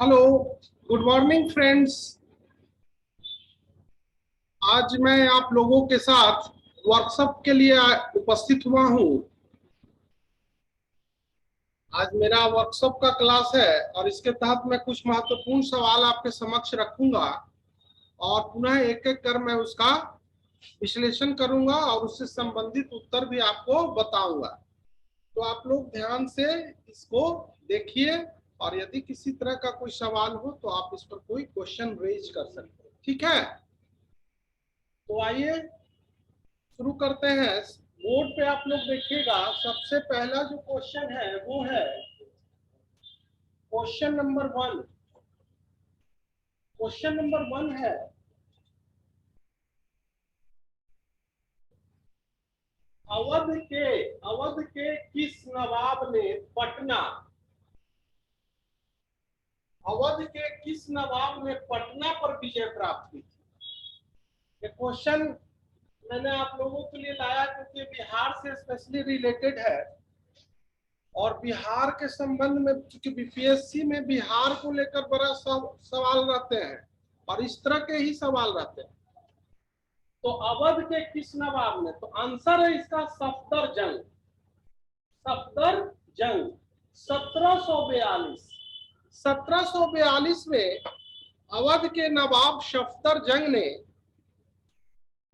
Hello, good morning friends. आज मैं आप लोगों के साथ वर्कशॉप के लिए उपस्थित हुआ हूँ। आज मेरा वर्कशॉप का क्लास है और इसके तहत मैं कुछ महत्वपूर्ण सवाल आपके समक्ष रखूंगा और पुनः एक एक कर मैं उसका विश्लेषण करूंगा और उससे संबंधित उत्तर भी आपको बताऊंगा। तो आप लोग ध्यान से इसको देखिए और यदि किसी तरह का कोई सवाल हो तो आप इस पर कोई क्वेश्चन रेज कर सकते हैं। ठीक है, तो आइए शुरू करते हैं। बोर्ड पे आप लोग देखिएगा, सबसे पहला जो क्वेश्चन है वो है क्वेश्चन नंबर 1। क्वेश्चन नंबर 1 है, अवध के किस नवाब ने पटना अवध के किस नवाब ने पटना पर विजय प्राप्त की थी? ये क्वेश्चन मैंने आप लोगों के लिए लाया क्योंकि बिहार से स्पेशली रिलेटेड है और बिहार के संबंध में, क्योंकि बीपीएससी में बिहार को लेकर बड़ा सवाल रहते हैं और इस तरह के ही सवाल रहते हैं। तो अवध के किस नवाब ने, तो आंसर है इसका सफदरजंग। सफदरजंग 1742। 1742 में अवध के नवाब सफदरजंग ने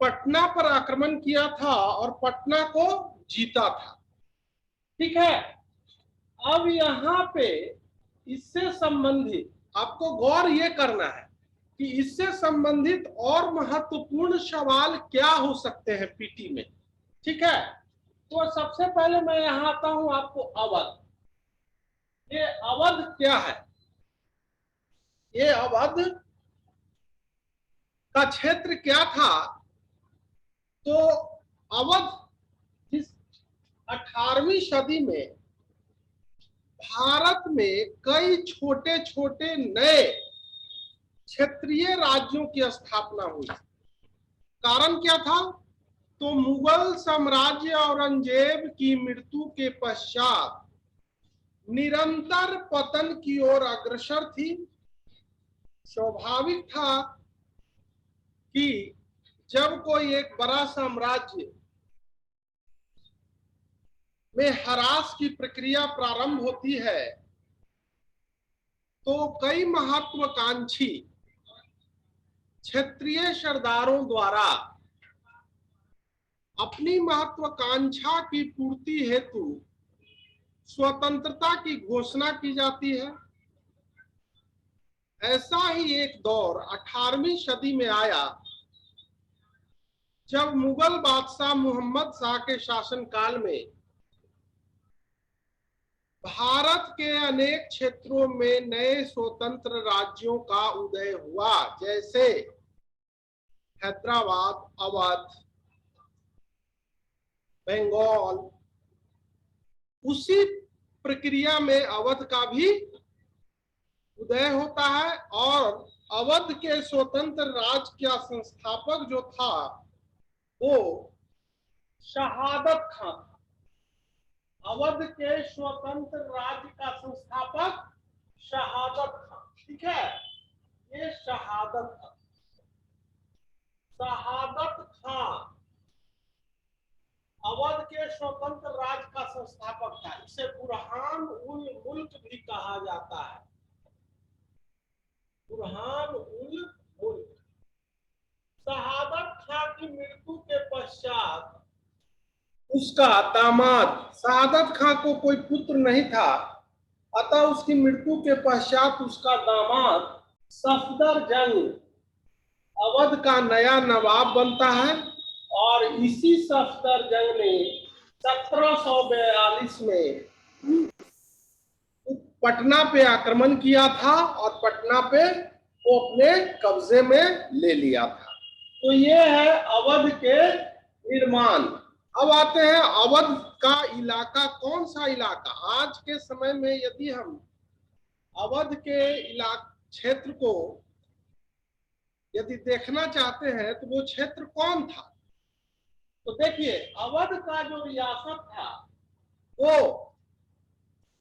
पटना पर आक्रमण किया था और पटना को जीता था। ठीक है, अब यहाँ पे इससे संबंधित आपको गौर ये करना है कि इससे संबंधित और महत्वपूर्ण सवाल क्या हो सकते हैं पीटी में। ठीक है, तो सबसे पहले मैं यहाँ आता हूं आपको अवध। ये अवध क्या है? ये अवध का क्षेत्र क्या था? तो अवध इस 18वीं सदी में भारत में कई छोटे छोटे नए क्षेत्रीय राज्यों की स्थापना हुई। कारण क्या था? तो मुगल साम्राज्य औरंगजेब की मृत्यु के पश्चात निरंतर पतन की ओर अग्रसर थी। स्वाभाविक था कि जब कोई एक बड़ा साम्राज्य में ह्रास की प्रक्रिया प्रारंभ होती है तो कई महत्वाकांक्षी क्षेत्रीय सरदारों द्वारा अपनी महत्वाकांक्षा की पूर्ति हेतु स्वतंत्रता की घोषणा की जाती है। ऐसा ही एक दौर 18वीं सदी में आया जब मुगल बादशाह मोहम्मद शाह के शासनकाल में भारत के अनेक क्षेत्रों में नए स्वतंत्र राज्यों का उदय हुआ, जैसे हैदराबाद, अवध, बंगाल। उसी प्रक्रिया में अवध का भी उदय होता है और अवध के स्वतंत्र राज्य का संस्थापक जो था वो शहादत खां था। अवध के स्वतंत्र राज्य का संस्थापक शहादत खां। ठीक है, ये शहादत खां, शहादत खां अवध के स्वतंत्र राज्य का संस्थापक था। इसे बुरहान उल मुल्क भी कहा जाता है। बुरहान उल मुल्क। शहादत खां की मृत्यु के पश्चात उसका दामाद, शहादत खां को कोई पुत्र नहीं था, अतः उसकी मृत्यु के पश्चात उसका दामाद सफदरजंग अवध का नया नवाब बनता है और इसी सफदरजंग ने 1742 में पटना पे आक्रमण किया था और पटना पे वो अपने कब्जे में ले लिया था। तो ये है अवध के निर्माण। अब आते हैं अवध का इलाका, कौन सा इलाका? आज के समय में यदि हम अवध के इलाका क्षेत्र को यदि देखना चाहते हैं तो वो क्षेत्र कौन था? तो देखिए, अवध का जो रियासत था वो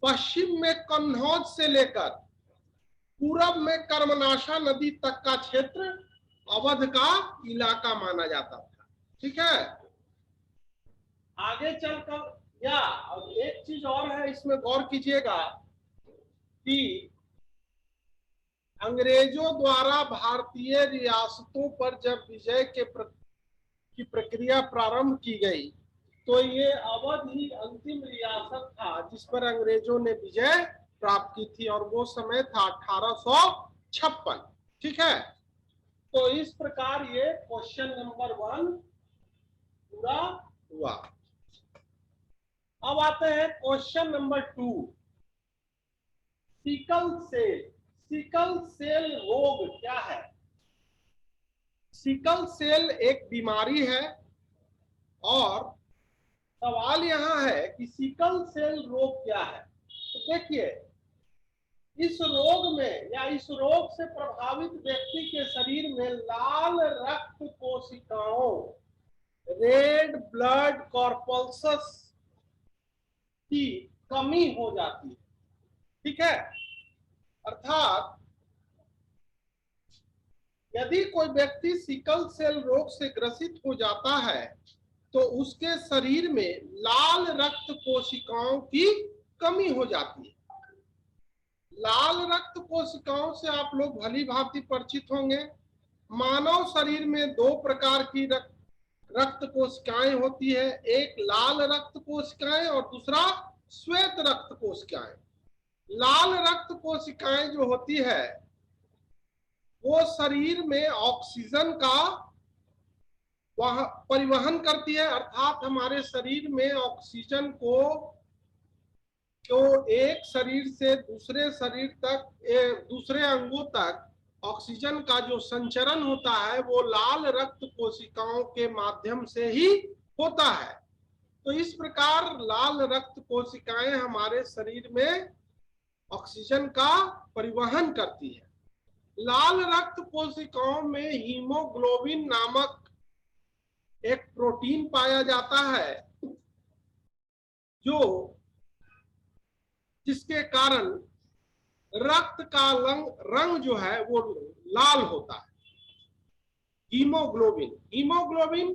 पश्चिम में कन्नौज से लेकर पूरब में कर्मनाशा नदी तक का क्षेत्र अवध का इलाका माना जाता था। ठीक है, आगे चलकर या और एक चीज और है, इसमें गौर कीजिएगा कि अंग्रेजों द्वारा भारतीय रियासतों पर जब विजय की प्रक्रिया प्रारंभ की गई तो ये अवध ही अंतिम रियासत था जिस पर अंग्रेजों ने विजय प्राप्त की थी, और वो समय था 1856। ठीक है, तो इस प्रकार ये क्वेश्चन नंबर 1 पूरा हुआ। अब आते हैं question number 2, sickle cell. Sickle cell रोग क्या है? सिकल सेल एक बीमारी है, और सवाल यहां है कि सिकल सेल रोग क्या है। तो देखिए, इस रोग में या इस रोग से प्रभावित व्यक्ति के शरीर में लाल रक्त कोशिकाओं, रेड ब्लड कॉर्पल्सस की कमी हो जाती है। ठीक है, अर्थात यदि कोई व्यक्ति सिकल सेल रोग से ग्रसित हो जाता है तो उसके शरीर में लाल रक्त कोशिकाओं की कमी हो जाती है। लाल रक्त कोशिकाओं से आप लोग भली भांति परिचित होंगे। मानव शरीर में 2 प्रकार की रक्त कोशिकाएं होती है, एक लाल रक्त कोशिकाएं और दूसरा श्वेत रक्त कोशिकाएं। लाल रक्त कोशिकाएं जो होती है वो शरीर में ऑक्सीजन का परिवहन करती है, अर्थात हमारे शरीर में ऑक्सीजन को एक शरीर से दूसरे शरीर तक, दूसरे अंगों तक ऑक्सीजन का जो संचरण होता है वो लाल रक्त कोशिकाओं के माध्यम से ही होता है। तो इस प्रकार लाल रक्त कोशिकाएं हमारे शरीर में ऑक्सीजन का परिवहन करती है। लाल रक्त कोशिकाओं में हीमोग्लोबिन नामक एक प्रोटीन पाया जाता है जो जिसके कारण रक्त का रंग जो है वो लाल होता है। हीमोग्लोबिन हीमोग्लोबिन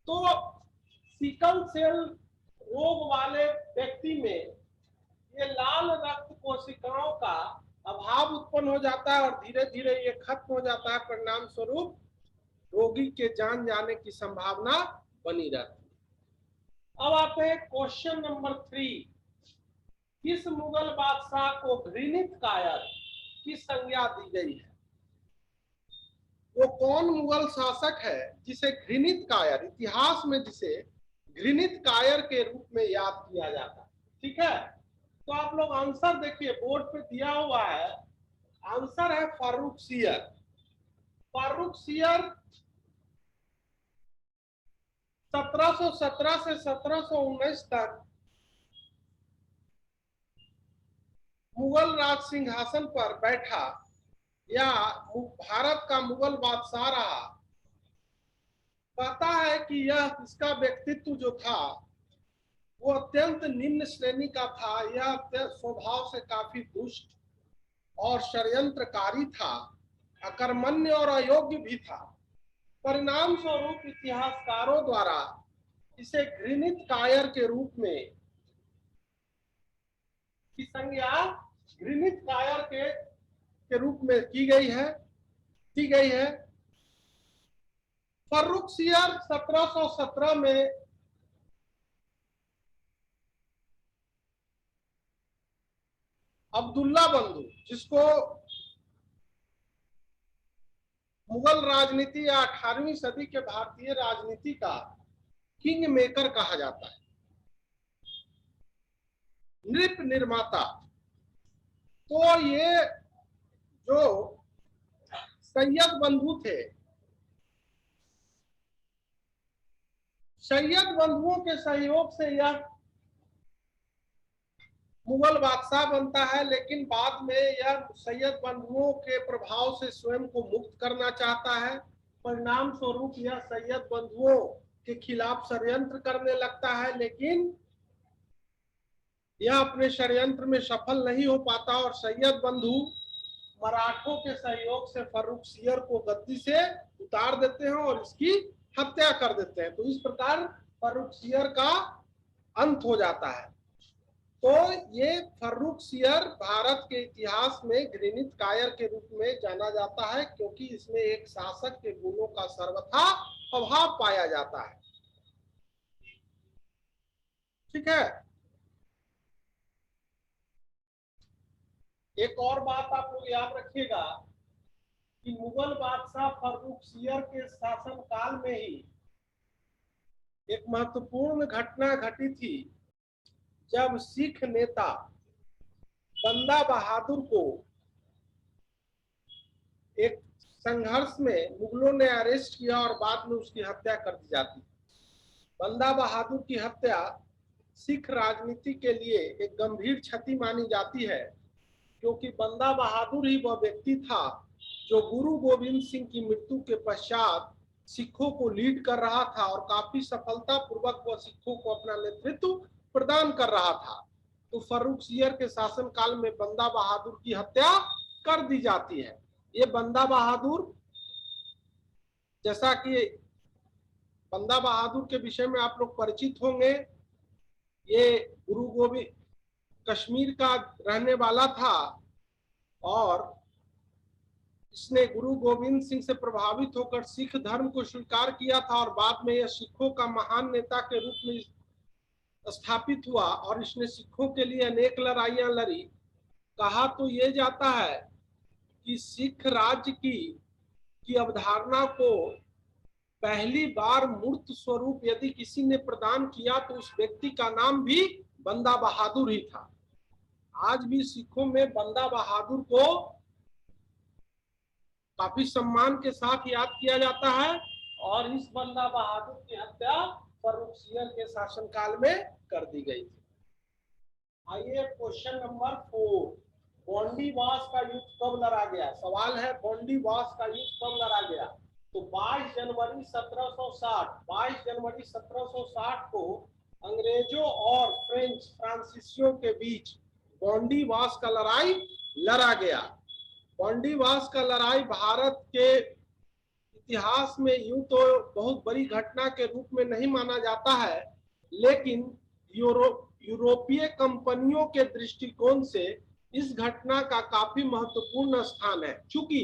तो सिकल सेल रोग वाले व्यक्ति में ये लाल रक्त कोशिकाओं का अभाव उत्पन्न हो जाता है और धीरे धीरे ये खत्म हो जाता है। परिणाम स्वरूप रोगी के जान जाने की संभावना बनी रहती है। अब आते हैं क्वेश्चन नंबर 3, किस मुगल बादशाह को घृणित कायर की संज्ञा दी गई है? वो कौन मुगल शासक है जिसे घृणित कायर, इतिहास में जिसे घृणित कायर के रूप में याद किया जाता है? ठीक है, तो आप लोग आंसर देखिए, बोर्ड पे दिया हुआ है। आंसर है फारूक सियर। फारूक सियर 1717 से 1719 तक मुगल राज सिंहासन पर बैठा या भारत का मुगल बादशाह रहा। कहता है कि यह इसका व्यक्तित्व जो था वो अत्यंत निम्न श्रेणी का था। यह स्वभाव से काफी दुष्ट और षड्यंत्रकारी था, अकर्मण्य और अयोग्य भी था। परिणाम स्वरूप इतिहासकारों द्वारा इसे घृणित कायर के रूप में की संज्ञा घृणित कायर के रूप में की गई है। फर्रुख सियर 1717 में अब्दुल्ला बंधु, जिसको मुगल राजनीति या 18वीं सदी के भारतीय राजनीति का किंग मेकर कहा जाता है, नृप निर्माता। तो ये जो सैयद बंधु थे, सैयद बंधुओं के सहयोग से यह मुगल बादशाह बनता है, लेकिन बाद में यह सैयद बंधुओं के प्रभाव से स्वयं को मुक्त करना चाहता है। परिणाम स्वरूप यह सैयद बंधुओं के खिलाफ षड्यंत्र करने लगता है, लेकिन यह अपने षड्यंत्र में सफल नहीं हो पाता और सैयद बंधु मराठों के सहयोग से फर्रुखसियर को गद्दी से उतार देते हैं और इसकी हत्या कर देते हैं। तो इस प्रकार फर्रुखसियर का अंत हो जाता है। तो ये फर्रुखसियर भारत के इतिहास में घृणित कायर के रूप में जाना जाता है, क्योंकि इसमें एक शासक के गुणों का सर्वथा अभाव पाया जाता है। ठीक है। एक और बात आप लोग याद रखिएगा कि मुगल बादशाह फर्रुखसियर के शासन काल में ही एक महत्वपूर्ण घटना घटी थी, जब सिख नेता बंदा बहादुर को एक संघर्ष में मुगलों ने अरेस्ट किया और बाद में उसकी हत्या कर दी जाती। बंदा बहादुर की हत्या सिख राजनीति के लिए एक गंभीर क्षति मानी जाती है, क्योंकि बंदा बहादुर ही वह व्यक्ति था जो गुरु गोविंद सिंह की मृत्यु के पश्चात सिखों को लीड कर रहा था और काफी सफलतापूर्वक वह सिखों को अपना नेतृत्व प्रदान कर रहा था। तो फर्रुखसियर के शासन काल में बंदा बहादुर की हत्या कर दी जाती है। ये बंदा बहादुर, जैसा कि बंदा बहादुर के विषय में आप लोग परिचित होंगे, ये गुरु गोविंद कश्मीर का रहने वाला था और इसने गुरु गोविंद सिंह से प्रभावित होकर सिख धर्म को स्वीकार किया था और बाद में यह सिखों का महान नेता के रूप में स्थापित हुआ और इसने सिखों के लिए अनेक लड़ाइयां लड़ी। कहा तो ये जाता है कि सिख राज्य की अवधारणा को पहली बार मूर्त स्वरूप यदि किसी ने प्रदान किया तो उस व्यक्ति का नाम भी बंदा बहादुर ही था। आज भी सिखों में बंदा बहादुर को काफी सम्मान के साथ याद किया जाता है और इस बंदा बहादुर की हत्या फर्रुखसियर के शासनकाल में कर दी गई थी। आइए क्वेश्चन नंबर 4, गोंडीवास का युद्ध कब लड़ा गया? सवाल है गोंडीवास का युद्ध कब लड़ा गया? तो 22 जनवरी 1760 को अंग्रेजों और फ्रांसीसियों के बीच गोंडीवास का लड़ाई लड़ा गया। गोंडीवास का लड़ाई भारत के इतिहास में यूं तो बहुत बड़ी घटना के रूप में नहीं माना जाता है, लेकिन यूरोपीय कंपनियों के दृष्टिकोण से इस घटना का काफी महत्वपूर्ण स्थान है, क्योंकि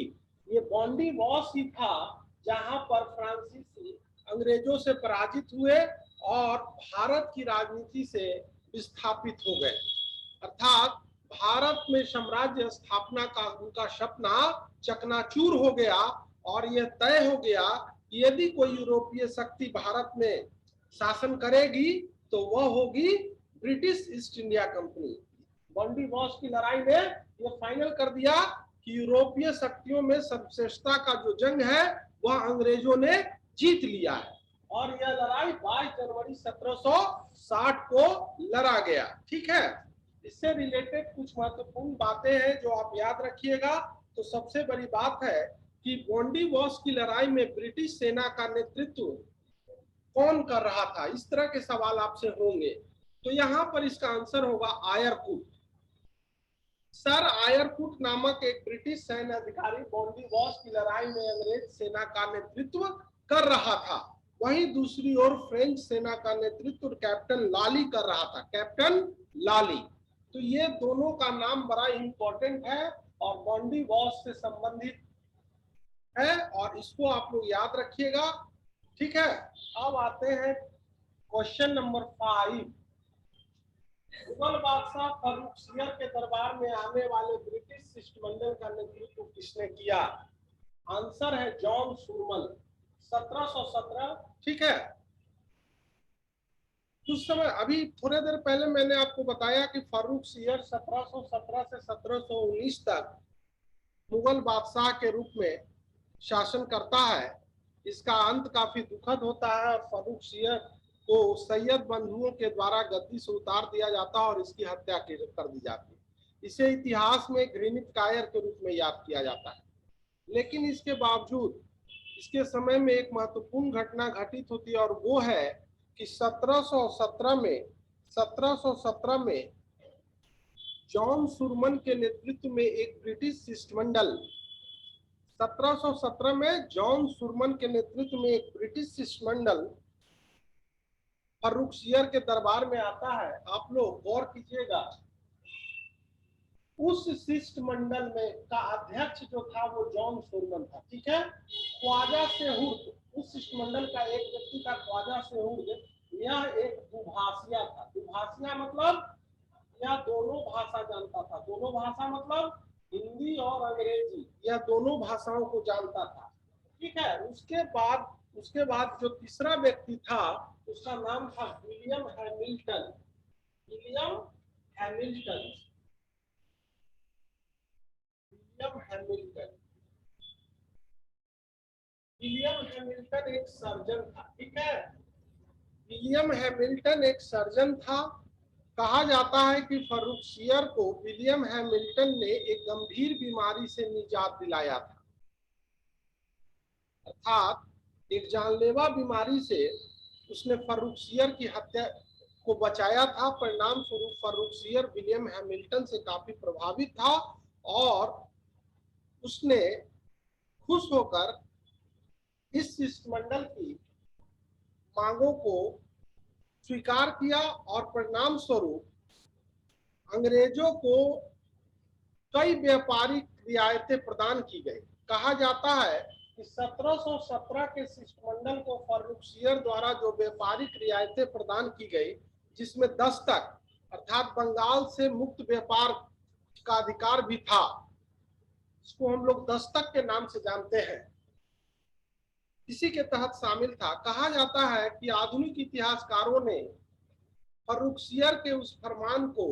ये गोंडीवास ही था जहां पर फ्रांसीसी अंग्रेजों से पराजित हुए और भारत की राजनीति से विस्थापित हो गए। अर्थात भारत में साम्राज्य स्थापना का उनका सपना चकनाचूर हो गया और यह तय हो गया कि यदि कोई यूरोपीय शक्ति भारत में शासन करेगी तो वह होगी ब्रिटिश ईस्ट इंडिया कंपनी। गोंडीवास की लड़ाई ने यह फाइनल कर दिया कि यूरोपीय शक्तियों में सर्वश्रेष्ठता का जो जंग है वह अंग्रेजों ने जीत लिया है और यह लड़ाई 22 जनवरी 1760 को लड़ा गया। ठीक है। इससे रिलेटेड कुछ महत्वपूर्ण बातें हैं जो आप याद रखिएगा। तो सबसे बड़ी बात है कि गोंडीवास की लड़ाई में ब्रिटिश सेना का नेतृत्व कौन कर रहा था? इस तरह के सवाल आपसे होंगे, तो यहां पर इसका आंसर होगा आयरकुट। सर आयरकुट नामक एक ब्रिटिश सैन्य अधिकारी गोंडीवास की लड़ाई में अंग्रेज सेना का नेतृत्व कर रहा था। वहीं दूसरी ओर फ्रेंच सेना का नेतृत्व कैप्टन लाली कर रहा था, कैप्टन लाली। तो ये दोनों का नाम बड़ा इंपॉर्टेंट है और गोंडीवास से संबंधित है और इसको आप लोग याद रखिएगा। ठीक है। अब आते हैं क्वेश्चन नंबर 5। मुगल बादशाह फर्रुखसियर के दरबार में आने वाले ब्रिटिश शिष्टमंडल का नेतृत्व किसने किया? आंसर है जॉन सुरमल, 1717। ठीक है। कुछ समय अभी थोड़ी देर पहले मैंने आपको बताया कि फर्रुखसियर 1717 से 1719 तक मुगल बादशाह के रूप में शासन करता है। इसका अंत काफी दुखद होता है और फर्रुखसियर को सैयद बंधुओं के द्वारा गद्दी से उतार दिया जाता है और इसकी हत्या कर दी जाती है। इसे इतिहास में घृणित कायर के रूप में याद किया जाता है। लेकिन इसके बावजूद इसके समय में एक महत्वपूर्ण घटना घटित होती है और वो है कि 1717 में जॉन सुरमन के नेतृत्व में एक ब्रिटिश शिष्टमंडल 1717 में जॉन सुरमन के नेतृत्व में एक ब्रिटिश शिष्टमंडल फर्रुखसियर के दरबार में आता है। आप लोग गौर कीजिएगा, उस शिष्टमंडल में का अध्यक्ष जो था वो जॉन सुरमन था। ठीक है, ख्वाजा सेहुर्द, उस शिष्टमंडल का एक व्यक्ति था ख्वाजा सेहुर्द। यह एक दुभाषिया था। दुभाषिया मतलब यह दोनों भाषा जानता था। दोनों भाषा मतलब हिंदी और अंग्रेजी, यह दोनों भाषाओं को जानता था। ठीक है, उसके बाद जो तीसरा व्यक्ति था उसका नाम था William Hamilton. William Hamilton, William Hamilton, William Hamilton एक सर्जन था। ठीक है, विलियम हैमिल्टन एक सर्जन था। कहा जाता है कि फर्रुखसियर को विलियम हैमिल्टन ने एक गंभीर बीमारी से निजात दिलाया था, अर्थात एक जानलेवा बीमारी से उसने फर्रुखसियर की हत्या को बचाया था। परिणाम स्वरूप फर्रुखसियर विलियम हैमिल्टन से काफी प्रभावित था और उसने खुश होकर इस शिष्टमंडल की मांगों को स्वीकार किया और परिणाम स्वरूप अंग्रेजों को कई व्यापारिक रियायतें प्रदान की गई। कहा जाता है कि 1717 के शिष्टमंडल को फर्रुखसियर द्वारा जो व्यापारिक रियायतें प्रदान की गई, जिसमें दस्तक अर्थात बंगाल से मुक्त व्यापार का अधिकार भी था, इसको हम लोग दस्तक के नाम से जानते हैं, इसी के तहत शामिल था। कहा जाता है कि आधुनिक इतिहासकारों ने फर्रुखसियर के उस फरमान को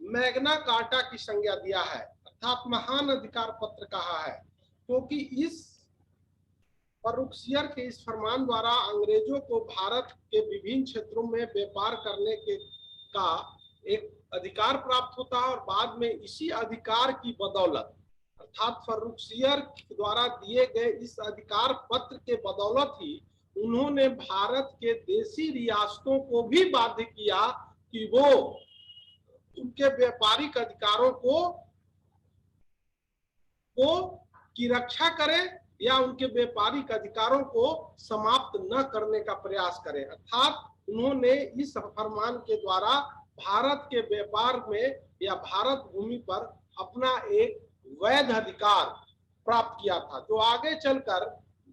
मैग्ना कार्टा की संज्ञा दिया है, अर्थात महान अधिकार पत्र कहा है, क्योंकि इस फर्रुखसियर के इस फरमान द्वारा अंग्रेजों को भारत के विभिन्न क्षेत्रों में व्यापार करने का एक अधिकार प्राप्त होता है और बाद में इसी अधिकार की बदौलत अर्थात फर्रुखसियर द्वारा दिए गए इस अधिकार पत्र के बदौलत ही उन्होंने भारत के देशी रियासतों को भी बाध्य किया कि वो उनके व्यापारिक अधिकारों की रक्षा करें या उनके व्यापारिक अधिकारों को समाप्त न करने का प्रयास करें। अर्थात उन्होंने इस फरमान के द्वारा भारत के व्यापार में या भारत भूमि पर अपना एक वैध अधिकार प्राप्त किया था, जो आगे चलकर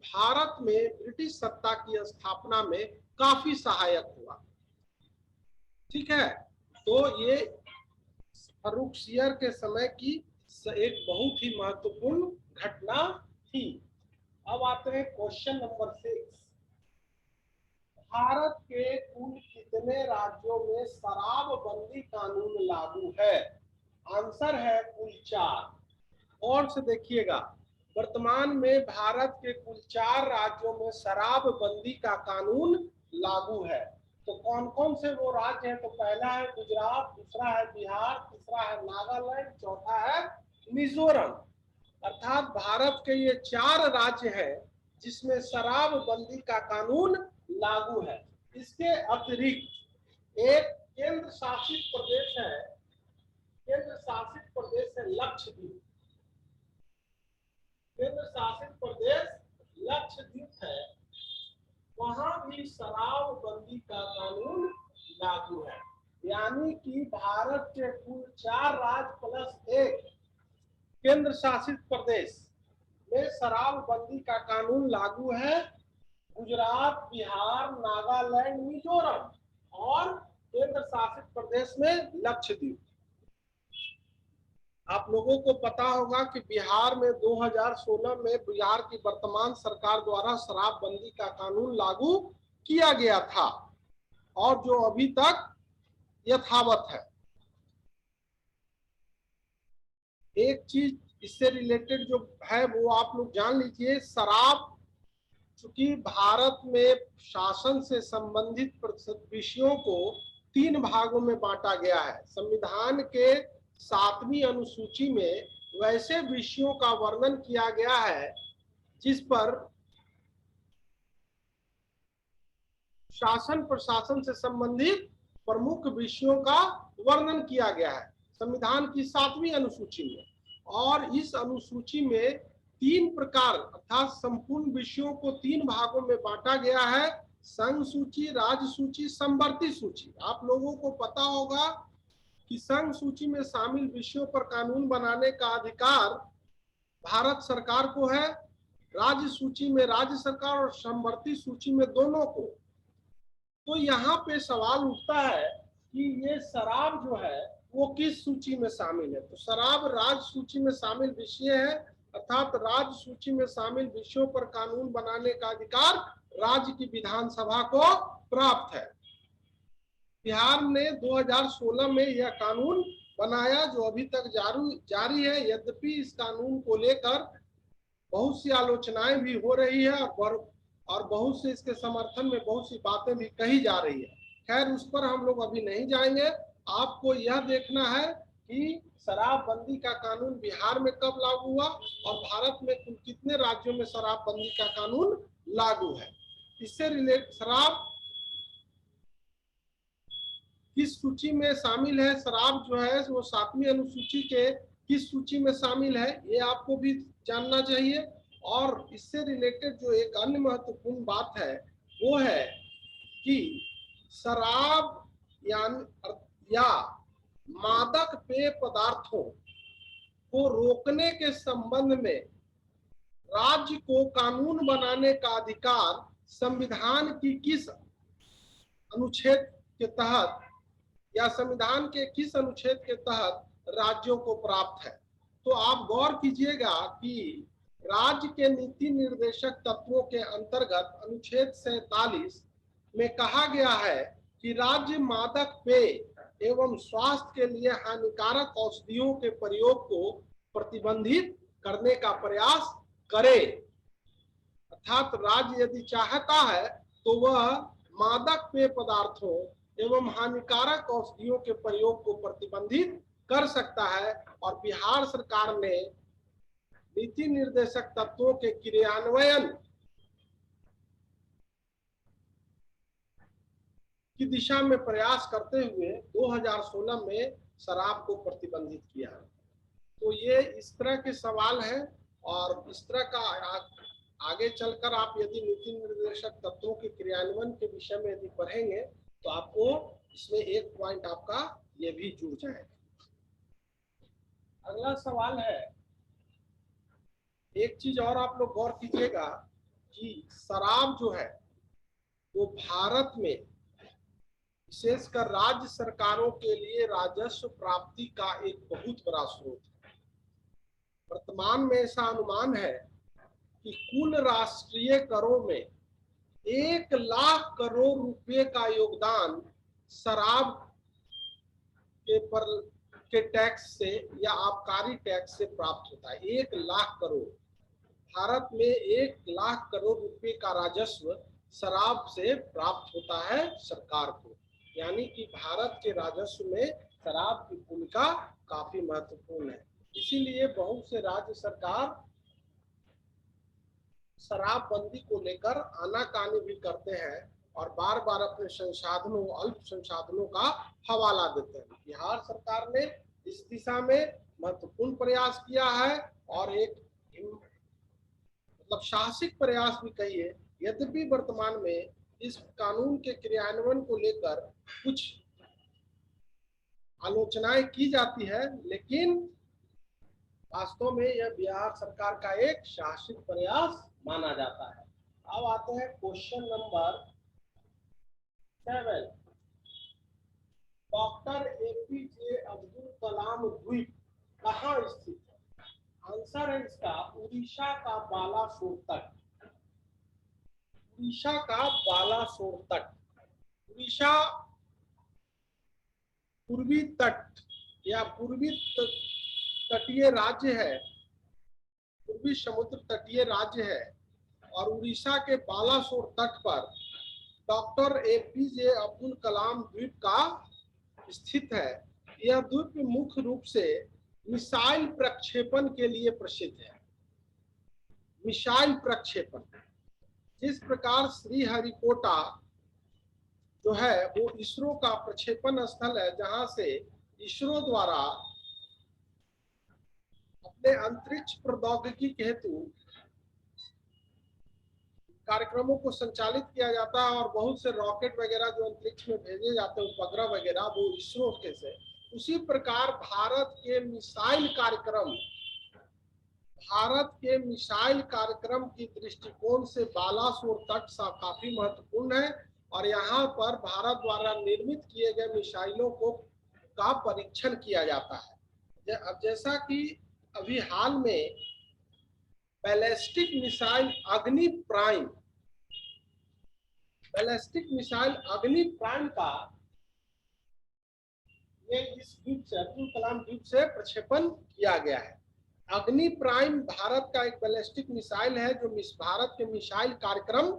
भारत में ब्रिटिश सत्ता की स्थापना में काफी सहायक हुआ। ठीक है, तो ये फर्रुखसियर के समय की एक बहुत ही महत्वपूर्ण घटना थी। अब आते हैं क्वेश्चन नंबर 6। भारत के कुल कितने राज्यों में शराबबंदी कानून लागू है? आंसर है कुल 4। और से देखिएगा, वर्तमान में भारत के कुल 4 राज्यों में शराबबंदी का कानून लागू है। तो कौन कौन से वो राज्य हैं? तो पहला है गुजरात, दूसरा है बिहार, तीसरा है नागालैंड, चौथा है मिजोरम। अर्थात भारत के ये 4 राज्य हैं जिसमें शराबबंदी का कानून लागू है। इसके अतिरिक्त एक केंद्र शासित प्रदेश है, केंद्र शासित प्रदेश है लक्षद्वीप। केंद्र शासित प्रदेश लक्षद्वीप है, वहां भी शराबबंदी का कानून लागू है। यानी कि भारत के कुल 4 राज्य प्लस एक केंद्र शासित प्रदेश में शराबबंदी का कानून लागू है। गुजरात, बिहार, नागालैंड, मिजोरम और केंद्र शासित प्रदेश में लक्षद्वीप। आप लोगों को पता होगा कि बिहार में 2016 में बिहार की वर्तमान सरकार द्वारा शराबबंदी का कानून लागू किया गया था और जो अभी तक यथावत है। एक चीज इससे रिलेटेड जो है वो आप लोग जान लीजिए, शराब चूंकि भारत में शासन से संबंधित विषयों को 3 भागों में बांटा गया है। संविधान के 7वीं अनुसूची में वैसे विषयों का वर्णन किया गया है जिस पर शासन प्रशासन से संबंधित प्रमुख विषयों का वर्णन किया गया है। संविधान की 7वीं अनुसूची में। और इस अनुसूची में 3 प्रकार अर्थात संपूर्ण विषयों को 3 भागों में बांटा गया है, संघ सूची, राज्य सूची, समवर्ती सूची। आप लोगों को पता होगा कि संघ सूची में शामिल विषयों पर कानून बनाने का अधिकार भारत सरकार को है, राज्य सूची में राज्य सरकार और समवर्ती सूची में दोनों को। तो यहाँ पे सवाल उठता है कि ये शराब जो है वो किस सूची में शामिल है। तो शराब राज्य सूची में शामिल विषय है, अर्थात राज्य सूची में शामिल विषयों पर कानून बनाने का अधिकार राज्य की विधानसभा को प्राप्त है। बिहार ने 2016 में यह कानून बनाया जो अभी तक जारी है। यद्यपि इस कानून को लेकर बहुत सी आलोचनाएं भी हो रही है और बहुत से इसके समर्थन में बहुत सी बातें भी कही जा रही है। खैर उस पर हम लोग अभी नहीं जाएंगे। आपको यह देखना है कि शराबबंदी का कानून बिहार में कब लागू हुआ और भारत में कुल कितने राज्यों में शराबबंदी का कानून लागू है। इससे रिलेटेड शराब किस सूची में शामिल है, शराब जो है वो 7वीं अनुसूची के किस सूची में शामिल है, ये आपको भी जानना चाहिए। और इससे रिलेटेड जो एक अन्य महत्वपूर्ण बात है वो है कि शराब या मादक पेय पदार्थों को रोकने के संबंध में राज्य को कानून बनाने का अधिकार संविधान की किस अनुच्छेद के तहत या संविधान के किस अनुच्छेद के तहत राज्यों को प्राप्त है। तो आप गौर कीजिएगा कि राज्य के नीति निर्देशक तत्वों के अंतर्गत अनुच्छेद 47 में कहा गया है कि राज्य मादक पेय एवं स्वास्थ्य के लिए हानिकारक औषधियों के प्रयोग को प्रतिबंधित करने का प्रयास करे। अर्थात राज्य यदि चाहता है तो वह मादक पेय पदार्थों एवं हानिकारक औषधियों के प्रयोग को प्रतिबंधित कर सकता है। और बिहार सरकार ने नीति निर्देशक तत्वों के क्रियान्वयन की दिशा में प्रयास करते हुए 2016 में शराब को प्रतिबंधित किया। तो ये इस तरह के सवाल हैं और इस तरह का आगे चलकर आप यदि नीति निर्देशक तत्वों के क्रियान्वयन के विषय में यदि पढ़ेंगे तो आपको इसमें एक पॉइंट आपका ये भी जुड़ जाएगा। अगला सवाल है, एक चीज और आप लोग गौर कीजिएगा कि शराब जो है वो भारत में विशेषकर राज्य सरकारों के लिए राजस्व प्राप्ति का एक बहुत बड़ा स्रोत है। वर्तमान में ऐसा अनुमान है कि कुल राष्ट्रीय करों में 1 लाख करोड़ रुपए का योगदान शराब के टैक्स से या आबकारी टैक्स से प्राप्त होता है। 1 लाख करोड़, भारत में 1 लाख करोड़ रुपए का राजस्व शराब से प्राप्त होता है सरकार को। यानी कि भारत के राजस्व में शराब की भूमिका काफी महत्वपूर्ण है। इसीलिए बहुत से राज्य सरकार शराबबंदी को लेकर आनाकानी भी करते हैं और बार बार अपने संसाधनों, अल्प संसाधनों का हवाला देते हैं। बिहार सरकार ने इस दिशा में महत्वपूर्ण प्रयास किया है और एक मतलब साहसिक प्रयास भी कहिए। यद्यपि वर्तमान में इस कानून के क्रियान्वयन को लेकर कुछ आलोचनाएं की जाती है, लेकिन वास्तव में यह बिहार सरकार का एक साहसिक प्रयास माना जाता है। अब आते हैं question number 7। Doctor APJ Abdul Kalam द्वीप कहाँ स्थित है? आंसर है इसका उड़ीसा का बालासोर तट। उड़ीसा का बालासोर तट। उड़ीसा पूर्वी तट या पूर्वी तटीय राज्य है, पूर्वी समुद्र तटीय राज्य है और उड़ीसा के बालासोर तट पर डॉक्टर एपीजे अब्दुल कलाम द्वीप का स्थित है। यह द्वीप मुख्य रूप से मिसाइल प्रक्षेपण के लिए प्रसिद्ध है। मिसाइल प्रक्षेपण, जिस प्रकार श्रीहरिकोटा जो है वो इसरो का प्रक्षेपण स्थल है जहां से इसरो द्वारा अपने अंतरिक्ष प्रौद्योगिकी के हेतु कार्यक्रमों को संचालित किया जाता है और बहुत से रॉकेट वगैरह जो अंतरिक्ष में भेजे जाते हैं, उपग्रह वगैरह, वो इसरो के से। उसी प्रकार भारत के मिसाइल कार्यक्रम की दृष्टिकोण से बालासोर तट काफी महत्वपूर्ण है और यहाँ पर भारत द्वारा निर्मित किए गए मिसाइलों का परीक्षण किया जाता है। अब जैसा कि अभी हाल में बैलिस्टिक मिसाइल अग्नि प्राइम का ये इस द्वीप से, अब्दुल कलाम द्वीप से प्रक्षेपण किया गया है। अग्नि प्राइम भारत का एक बैलिस्टिक मिसाइल है जो भारत के मिसाइल कार्यक्रम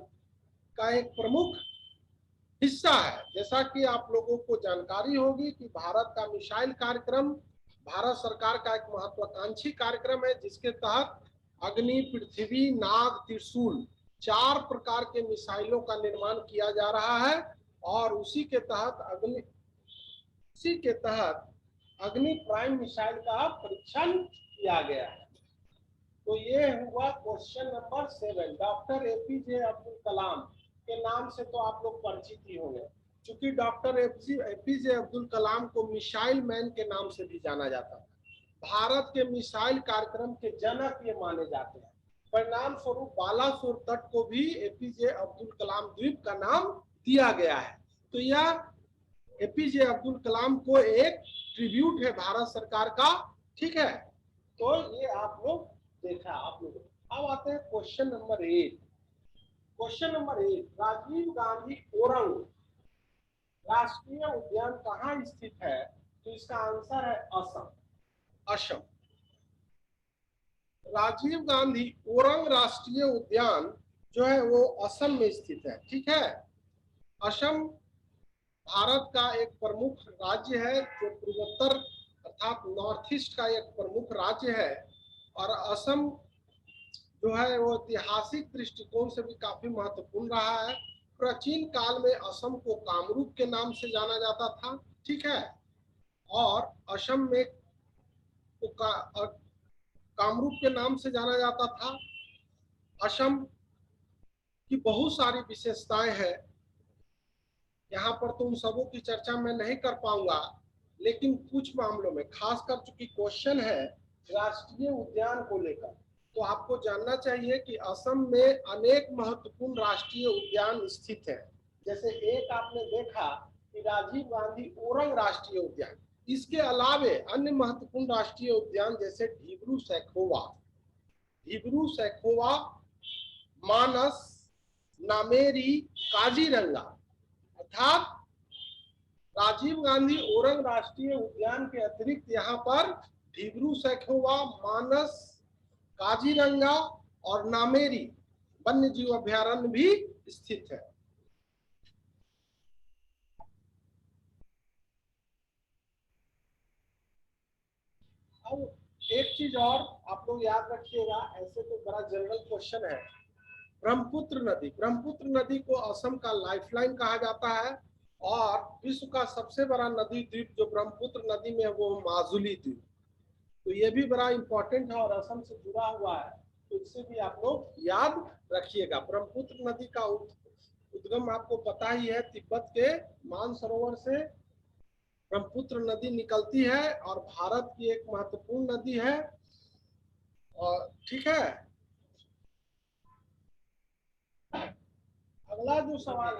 का एक प्रमुख हिस्सा है। जैसा कि आप लोगों को जानकारी होगी कि भारत का मिसाइल कार्यक्रम भारत सरकार का एक महत्वाकांक्षी कार्यक्रम है, जिसके तहत अग्नि, पृथ्वी, नाग, त्रिशूल 4 प्रकार के मिसाइलों का निर्माण किया जा रहा है और उसी के तहत अग्नि प्राइम मिसाइल का परीक्षण किया गया है। तो ये हुआ question number 7। Doctor APJ Abdul Kalam के नाम से तो आप लोग परिचित ही होंगे, क्योंकि डॉक्टर एपीजे अब्दुल कलाम को मिसाइल मैन के नाम से भी जाना जाता है। भारत के मिसाइल कार्यक्रम के जनक ये माने जाते हैं। परिणाम स्वरूप बालासोर तट को भी एपीजे अब्दुल कलाम द्वीप का नाम दिया गया है। तो यह एपीजे अब्दुल कलाम को एक ट्रिब्यूट है भारत सरकार का, ठीक है। तो ये आप लोग देखा आप लोग। अब आते हैं क्वेश्चन नंबर 8। राजीव गांधी ओरंग राष्ट्रीय उद्यान कहाँ स्थित है? तो इसका आंसर है असम। राजीव गांधी ओरंग राष्ट्रीय उद्यान जो है वो असम में स्थित है, ठीक है। असम भारत का एक प्रमुख राज्य है जो पूर्वोत्तर अर्थात नॉर्थ ईस्ट का एक प्रमुख राज्य है और असम जो है वो ऐतिहासिक दृष्टिकोण से भी काफी महत्वपूर्ण रहा है। प्राचीन काल में असम को कामरूप के नाम से जाना जाता था, ठीक है। और असम में कामरूप के नाम से जाना जाता था। असम की बहुत सारी विशेषताएं हैं, यहाँ पर तो उन सबों की चर्चा मैं नहीं कर पाऊंगा, लेकिन कुछ मामलों में खासकर चूंकि क्वेश्चन है राष्ट्रीय उद्यान को लेकर, तो आपको जानना चाहिए कि असम में अनेक महत्वपूर्ण राष्ट्रीय उद्यान स्थित हैं। जैसे एक आपने देखा कि राजीव गांधी ओरंग राष्ट्रीय उद्यान, इसके अलावे अन्य महत्वपूर्ण राष्ट्रीय उद्यान जैसे ढिब्रू सैखोवा, मानस, नामेरी, काजीरंगा, अर्थात राजीव गांधी ओरंग राष्ट्रीय उद्यान के अतिरिक्त यहाँ पर ढिब्रू सैखोवा, मानस, काजीरंगा और नामेरी वन्य जीव अभयारण्य भी स्थित है। अब एक चीज और आप लोग याद रखिएगा, ऐसे तो बड़ा जनरल क्वेश्चन है। ब्रह्मपुत्र नदी को असम का लाइफलाइन कहा जाता है और विश्व का सबसे बड़ा नदी द्वीप जो ब्रह्मपुत्र नदी में है वो माजुली द्वीप। तो ये भी बड़ा इंपॉर्टेंट है और असम से जुड़ा हुआ है, तो इसे भी आप लोग याद रखिएगा। ब्रह्मपुत्र नदी का उद्गम आपको पता ही है, तिब्बत के मानसरोवर से ब्रह्मपुत्र नदी निकलती है और भारत की एक महत्वपूर्ण नदी है। और ठीक है, अगला जो सवाल